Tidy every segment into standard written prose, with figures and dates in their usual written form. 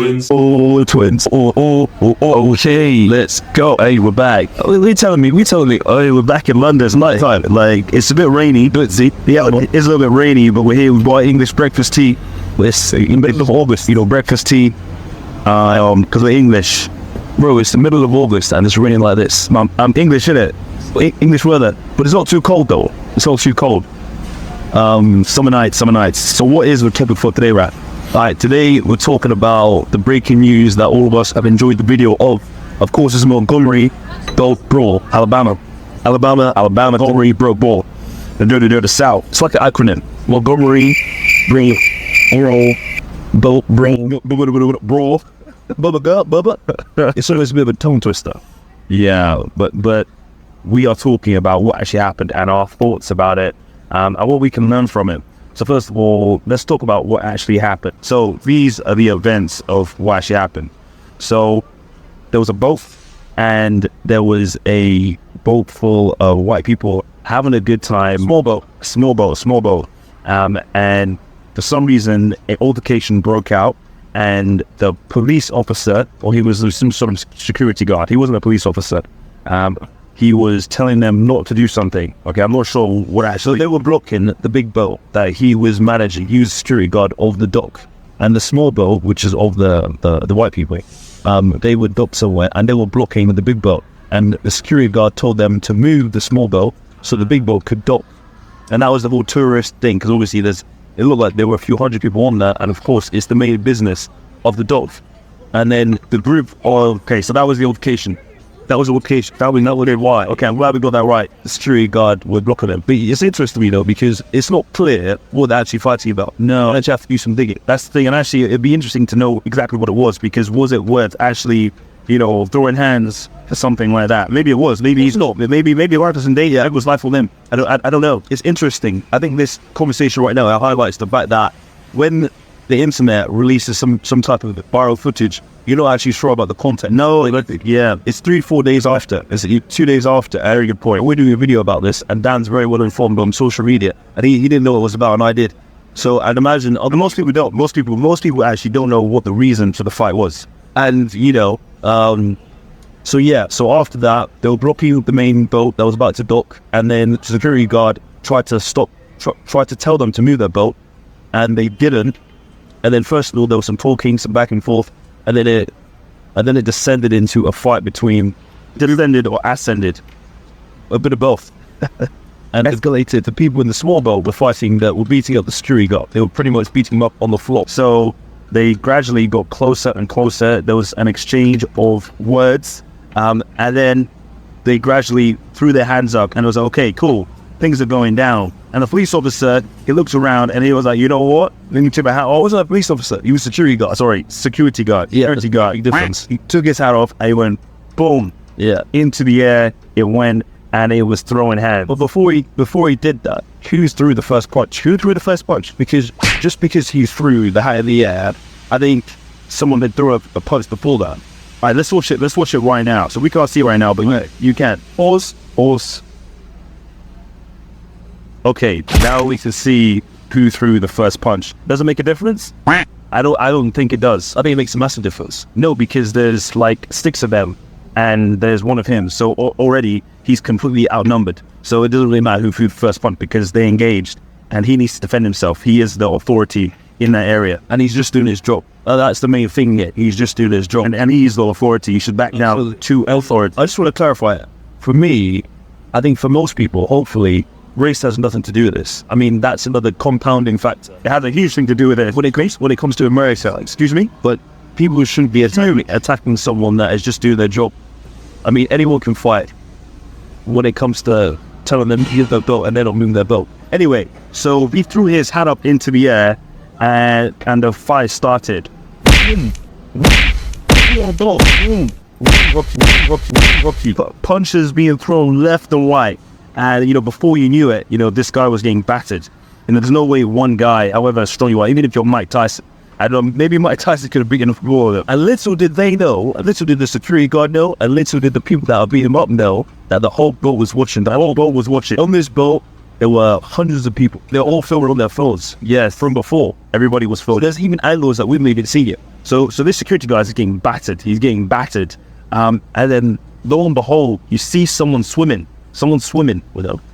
twins. Oh, twins. Oh, okay, let's go. Hey, we're back. We're telling me, oh, we're back in London. It's nighttime. Like, it's a bit rainy. But see, yeah, it's a little bit rainy, but we're here with our English breakfast tea. It's in the middle of August, breakfast tea. Because we're English. Bro, it's the middle of August and it's raining like this. I'm English, innit? English weather. But it's not too cold, though. It's not too cold. Summer nights. So what is the topic for today, Rat? Alright, today we're talking about the breaking news that all of us have enjoyed the video of. Of course, it's Montgomery, Brawl, Alabama, Montgomery, Brawl. They're the South. It's like an acronym. Montgomery, Brawl. It's always a bit of a tongue twister. Yeah, but we are talking about what actually happened and our thoughts about it, and what we can learn from it. So first of all, let's talk about what actually happened. So these are the events of what actually happened. So there was a boat, and there was a boat full of white people having a good time. Small boat. And for some reason, an altercation broke out, and the police officer, or he was some sort of security guard. He wasn't a police officer. He was telling them not to do something. Okay, I'm not sure what actually. So they were blocking the big boat that he was managing. He was security guard of the dock, and the small boat, which is of the white people. They were docked somewhere, and they were blocking the big boat. And the security guard told them to move the small boat so the big boat could dock. And that was the whole tourist thing, because obviously it looked like there were a few hundred people on there, and of course it's the main business of the dock. And then the group, so that was the altercation. That was why. Okay, I'm glad we got that right. The security guard was blocking them. But it's interesting to me though, because it's not clear what they're actually fighting about. No, I actually have to do some digging. That's the thing, and actually it'd be interesting to know exactly what it was, because was it worth actually, throwing hands for something like that? Maybe it was, maybe he's not. Maybe one person dated, it was life for them. I don't know. It's interesting. I think this conversation right now highlights the fact that when the internet releases some type of viral footage, you're not actually sure about the content. No, it's 3-4 days after. It's 2 days after. Very good point. We're doing a video about this, and Dan's very well informed on social media, and he didn't know what it was about, and I did. So I'd imagine most people don't. Most people actually don't know what the reason for the fight was. And so after that, they were blocking the main boat that was about to dock, and then the security guard tried to tell them to move their boat, and they didn't. And then first of all, there was some talking, some back and forth, and then it descended into a fight between ascended, a bit of both, and escalated. The people in the small boat were beating up the security guard. They were pretty much beating him up on the floor. So they gradually got closer and closer. There was an exchange of words, and then they gradually threw their hands up, and it was like, okay, cool, things are going down. And the police officer, he looked around and he was like, you know what? Let me tip my hat. Oh, I wasn't a police officer. He was security guard. Security guard. Big difference. He took his hat off and he went, boom. Yeah. Into the air. It went, and it was throwing hands. But before he did that, who threw the first punch? Because just because he threw the hat in the air, I think someone had thrown a punch before that. All right, let's watch it. Let's watch it right now. So we can't see right now, but you can. Pause. Okay, now we can see who threw the first punch. Does it make a difference? I don't think it does. I think it makes a massive difference. No, because there's like 6 of them, and there's one of him. So already he's completely outnumbered. So it doesn't really matter who threw the first punch, because they engaged, and he needs to defend himself. He is the authority in that area, and he's just doing his job. That's the main thing here. He's just doing his job, and he's the authority. He should back down to authority. I just want to clarify it. For me, I think for most people, hopefully, race has nothing to do with this. I mean, that's another compounding factor. It has a huge thing to do with it when it comes to America. Excuse me, but people shouldn't be attacking someone that is just doing their job. I mean, anyone can fight when it comes to telling them to use their belt and they don't move their belt. Anyway, so he threw his hat up into the air, and the fight started. Punches being thrown left and right. And, before you knew it, this guy was getting battered. And there's no way one guy, however strong you are, even if you're Mike Tyson, I don't know, maybe Mike Tyson could have beaten him for more of them. And little did they know, and little did the security guard know, and little did the people that are beating him up know, that the whole boat was watching. The whole boat was watching. On this boat, there were hundreds of people. They're all filming on their phones. Yes, from before, everybody was filming. There's even angles that we didn't even see yet. So this security guy is getting battered. He's getting battered. And then lo and behold, you see someone swimming. Someone swimming.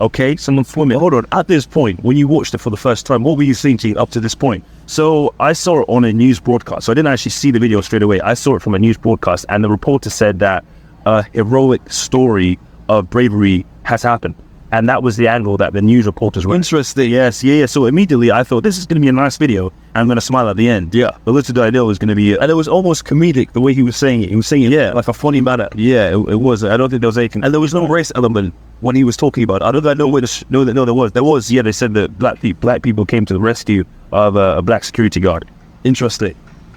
Okay, someone swimming. Hold on. At this point, when you watched it for the first time, what were you thinking up to this point? So I saw it on a news broadcast. So I didn't actually see the video straight away. I saw it from a news broadcast, and the reporter said that a heroic story of bravery has happened. And that was the angle that the news reporters were. Interesting. Yes, yeah. So immediately I thought, this is going to be a nice video. I'm going to smile at the end. Yeah. But little did I know it was going to be, and it was almost comedic the way he was saying it. He was saying it, yeah, like a funny manner. Yeah, it was. I don't think there was anything. And there was no race element when he was talking about it. I don't know that there was. There was, yeah, they said that black people came to the rescue of a black security guard. Interesting.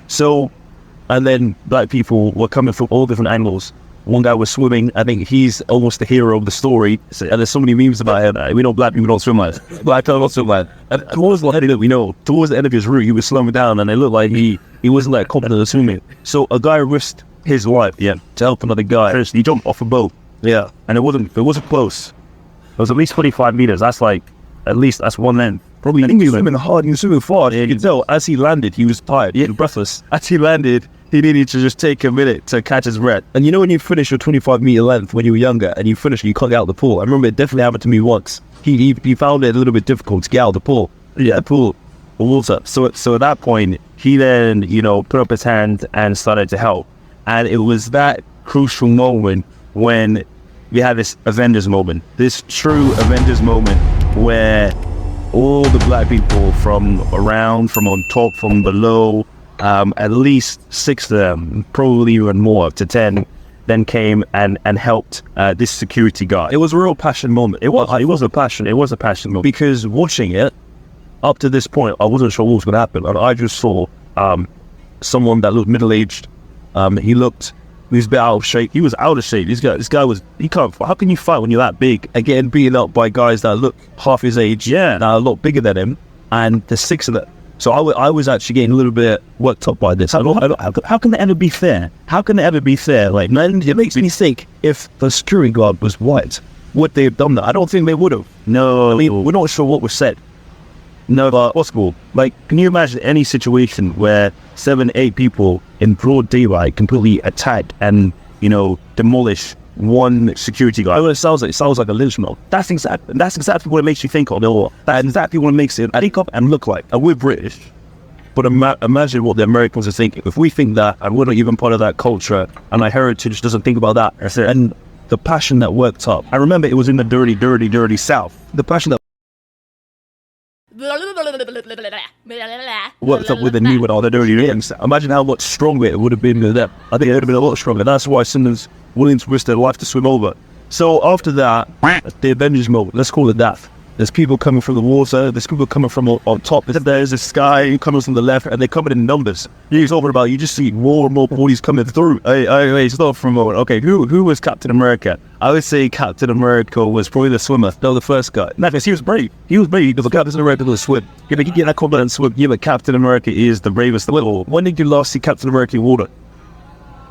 So, and then black people were coming from all different angles. One guy was swimming. I think he's almost the hero of the story. And there's so many memes about it. We know black people don't swim like that. Black people don't swim like that. And towards the end of his route, he was slowing down, and it looked like he wasn't like confident of swimming. So a guy risked his life, to help another guy. He jumped off a boat. Yeah. And it wasn't close. It was at least 25 meters. That's like, that's one length. Probably. I think he was swimming hard. He was swimming fast. Yeah, you can tell as he landed, he was tired. He was breathless. As he landed, he needed to just take a minute to catch his breath. And you know when you finish your 25-meter length when you were younger and you finish and you can't get out of the pool? I remember it definitely happened to me once. He found it a little bit difficult to get out of the pool. Yeah, pool or water. So at that point, he then, put up his hand and started to help. And it was that crucial moment when we had this Avengers moment. This true Avengers moment where all the black people from around, from on top, from below, at least 6 of them, probably even more, up to 10, then came and helped this security guard. It was a real passion moment. It was a passion moment, because watching it up to this point, I wasn't sure what was going to happen. I just saw someone that looked middle-aged. He was a bit out of shape. He was out of shape. This guy was, he can't, how can you fight when you're that big and getting beaten up by guys that look half his age, that are a lot bigger than him, and there's 6 of them. So I was actually getting a little bit worked up by this. How can that ever be fair? How can it ever be fair? Like, man, it makes me think, if the security guard was white, would they have done that? I don't think they would have. No. I mean, we're not sure what was said. No, but possible. Like, can you imagine any situation where 7, 8 people in broad daylight completely attack and, demolish one security guard? It sounds like a lynch mob. That's exactly what it makes you think of. That's exactly what it makes it think of and look like. And we're British, but imagine what the Americans are thinking. If we think that, and we're not even part of that culture, and our heritage doesn't think about that, and the passion that worked up. I remember it was in the dirty, dirty, dirty South. The passion that worked up with the new and all the dirty rings. Imagine how much stronger it would have been with them. I think it would have been a lot stronger. That's why someone's willing to risk their life to swim over. So after that, the Avengers moment, let's call it that. There's people coming from the water, there's people coming from on top. There's this guy coming from the left, and they're coming in numbers. You're talking about, you just see more and more bodies coming through. Hey, stop for a moment. Okay, who was Captain America? I would say Captain America was probably the swimmer. No, the first guy. No, because he was brave. He was brave because Captain America was swim. You get that comment and swim. Yeah, but Captain America is the bravest of all. When did you last see Captain America in water?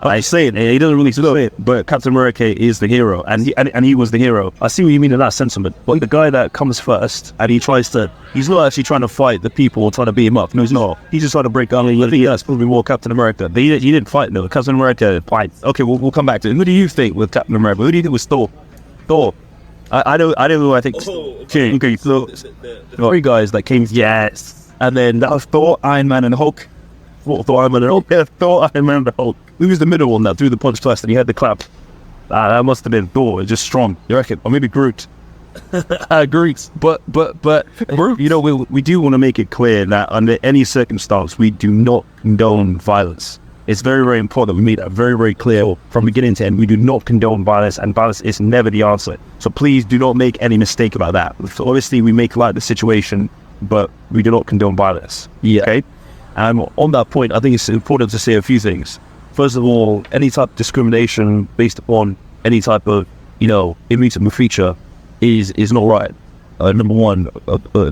I say it, he doesn't really say it, but Captain America is the hero, and he was the hero. I see what you mean in that sentiment. But the guy that comes first, and he's not actually trying to fight the people or trying to beat him up. No, he's not. He's just trying to break down. That's probably more Captain America. He didn't fight, no. Captain America fight. Okay, we'll come back to it. Who do you think with Captain America? Who do you think was Thor? Thor. I don't know. I think. Okay, so 3 guys that came. Yes, and then that was Thor, Iron Man, and Hulk. Thor, Iron Man, and Hulk. Yeah, Thor, Iron Man, and Hulk. Who was the middle one that threw the punch twice and he had the clap? That must have been Thor. Just strong, you reckon? Or maybe Groot. Groot. But Groot. We do want to make it clear that under any circumstance we do not condone violence. It's very, very important that we make that very, very clear from beginning to end. We do not condone violence, and violence is never the answer. So please do not make any mistake about that. So obviously we make light of the situation, but we do not condone violence. Yeah. Okay. And on that point, I think it's important to say a few things. First of all, any type of discrimination based upon any type of, immutable feature is not right. Number one,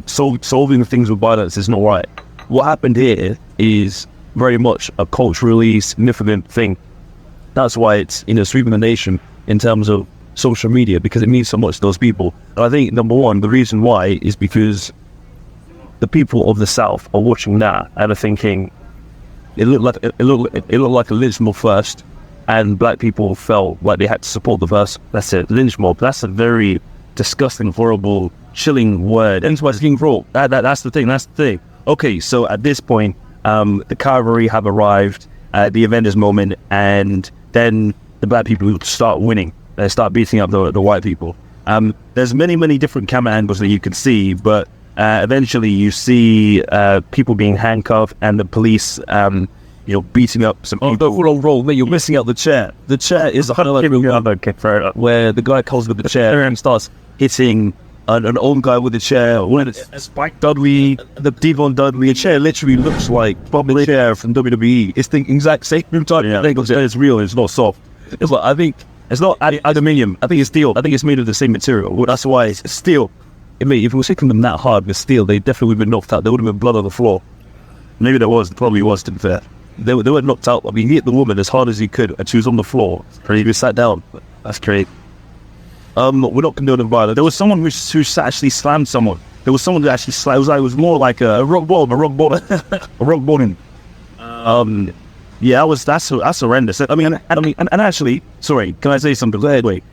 solving things with violence is not right. What happened here is very much a culturally significant thing. That's why it's, sweeping the nation in terms of social media, because it means so much to those people. And I think, number one, the reason why is because the people of the South are watching that and are thinking, it looked like a lynch mob first, and black people felt like they had to support the verse. That's it, lynch mob. That's a very disgusting, horrible, chilling word. And it's why it's being fraught. That's the thing. Okay, so at this point, the cavalry have arrived at the Avengers moment, and then the black people start winning. They start beating up the white people. There's many different camera angles that you can see, but eventually you see people being handcuffed and the police, beating up some people. Hold on, roll. You're missing out the chair. The chair is a highlight where the guy calls with the chair and starts hitting an old guy with a chair. When it's Spike Dudley, the Devon Dudley, a chair literally looks like Bobby chair from WWE. It's the exact same type of thing. It's real. It's not soft. It's like, I think it's not aluminium. I think it's steel. I think it's made of the same material. Well, that's why it's steel. If it was hitting them that hard with steel, they definitely would have been knocked out. There would have been blood on the floor. Maybe probably was, to be fair. They were knocked out. I mean, he hit the woman as hard as he could, and she was on the floor. And he was sat down. That's great. We're not condoning violence. There was someone who actually slammed someone. There was someone who actually slammed. It was more like a rock bottom. A rock bottom. Yeah, that's horrendous. I mean, and actually, sorry, can I say something? Go ahead. Wait.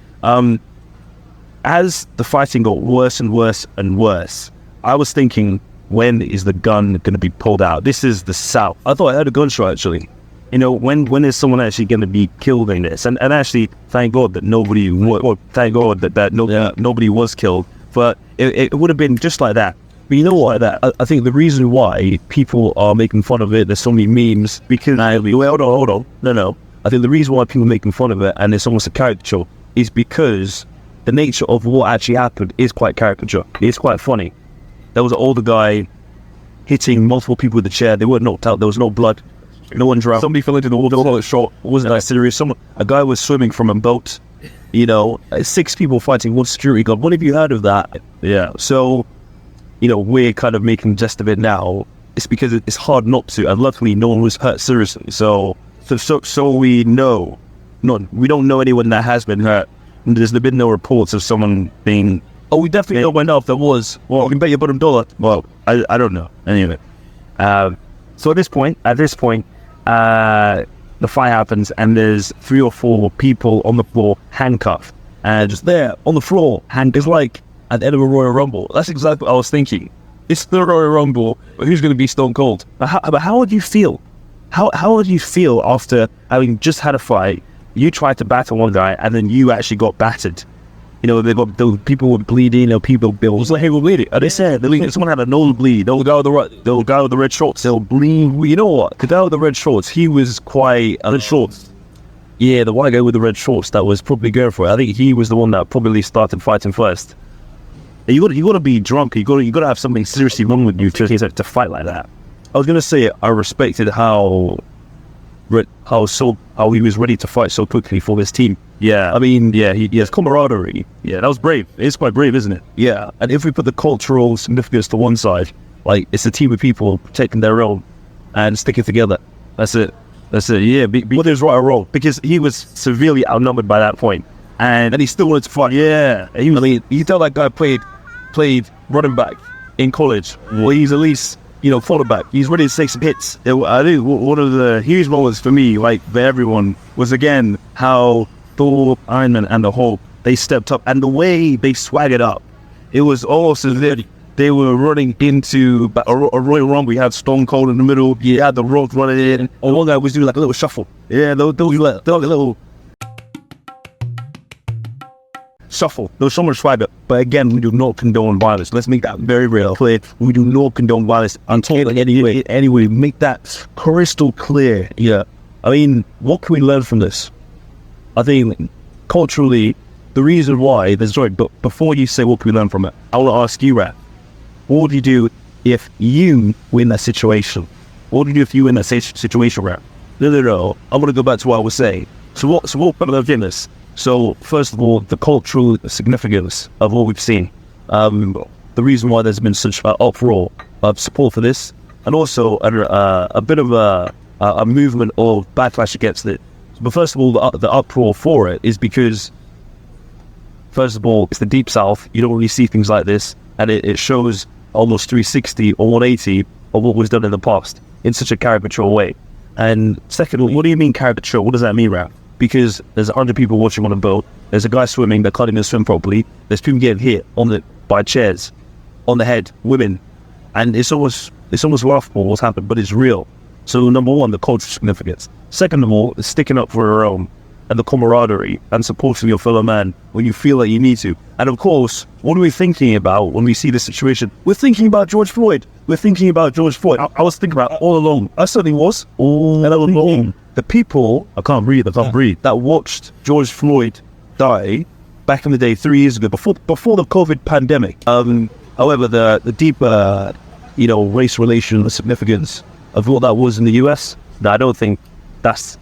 As the fighting got worse and worse and worse, I was thinking, when is the gun going to be pulled out? This is the South. I thought I heard a gunshot, actually. When is someone actually going to be killed in this? And actually, thank God that nobody was killed. But it would have been just like that. But you know what? I think the reason why people are making fun of it, there's so many memes, because hold on. No. I think the reason why people are making fun of it, and it's almost a caricature, is because the nature of what actually happened is quite caricature. It's quite funny. There was an older guy hitting multiple people with a chair. They weren't knocked out. There was no blood. No one drowned. Somebody fell into the water. It short. It wasn't that serious. A guy was swimming from a boat. 6 people fighting one security guard. What have you heard of that? Yeah. So, we're kind of making jest of it now. It's because it's hard not to. And luckily, no one was hurt seriously. So we know. We don't know anyone that has been hurt. There's been no reports of someone being. Oh, we definitely don't know if there was. Well, we can bet your bottom dollar. Well, I don't know. Anyway, so at this point, the fight happens, and there's 3 or 4 people on the floor handcuffed, and just there on the floor. And it's like at the end of a Royal Rumble. That's exactly what I was thinking. It's the Royal Rumble, but who's going to be Stone Cold? But how would you feel? How would you feel after having just had a fight? You tried to battle one guy, and then you actually got battered. The people were bleeding. People bills. It was like, hey, we're bleeding. They said someone had a nosebleed. The guy with the red shorts. They'll bleed. You know what? The guy with the red shorts. He was quite red shorts. Yeah, the white guy with the red shorts that was probably going for it. I think he was the one that probably started fighting first. You got to be drunk. You got to have something seriously wrong with you to fight like that. I was gonna say I respected how he was ready to fight so quickly for his team. Yeah, I mean, yeah, he has camaraderie. Yeah, that was brave. It's quite brave, isn't it? Yeah, and if we put the cultural significance to one side, like it's a team of people protecting their own and sticking together. That's it. Yeah, whether it was right or wrong, because he was severely outnumbered by that point, and he still wanted to fight. Yeah, you tell that guy played running back in college. Well, he's at least quarterback. He's ready to take some hits. I think one of the huge moments for me, like for everyone, was again how Thor, Iron Man, and the Hulk, they stepped up, and the way they swaggered up, it was almost as if they were running into a Royal Rumble. We had Stone Cold in the middle. You had the Rock running in, and one guy was doing like a little shuffle. Yeah, they'll do like a little shuffle. There was so much swagger. But again, we do not condone violence. Let's make that very real clear. We do not condone violence until anyway, make that crystal clear. Yeah. I mean, what can we learn from this? I think culturally, the reason why but before you say what can we learn from it, I want to ask you, Rap, what would you do if you were in that situation? What would you do if you were in that situation, Rap? No. I'm going to go back to what I was saying. So what kind of this? So first of all, the cultural significance of what we've seen, the reason why there's been such an uproar of support for this, and also a bit of a movement of backlash against it. But first of all, the uproar for it is because, first of all, it's the Deep South. You don't really see things like this, and it shows almost 360 or 180 of what was done in the past in such a caricatural way. And second, what do you mean caricature? What does that mean, Rap? Because there's 100 people watching on a boat. There's a guy swimming that can't even swim properly. There's people getting hit by chairs, on the head, women, and it's almost laughable what's happened, but it's real. So number one, the cultural significance. Second of all, sticking up for your own, and the camaraderie and supporting your fellow man when you feel like you need to. And of course, what are we thinking about when we see this situation? We're thinking about George Floyd. I was thinking about all along. I certainly was. All along. The people, I can't breathe, that watched George Floyd die back in the day 3 years ago, before the COVID pandemic. However, the deeper, race relation, the significance of what that was in the US, I don't think that's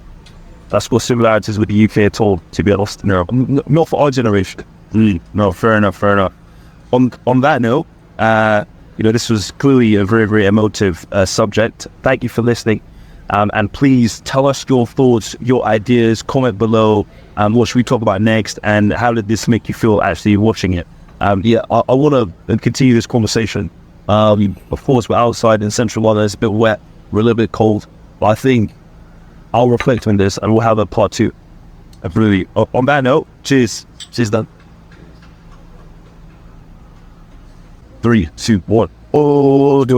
got similarities with the UK at all, to be honest. No, not for our generation. No, fair enough. On that note, this was clearly a very, very emotive subject. Thank you for listening. And please tell us your thoughts, your ideas, comment below. What should we talk about next? And how did this make you feel actually watching it? I want to continue this conversation. Of course, we're outside in central London. It's a bit wet. We're a little bit cold. But I think I'll reflect on this and we'll have a part 2. Really. On that note, cheers. Cheers, Dan. 3, 2, 1. Oh, do it.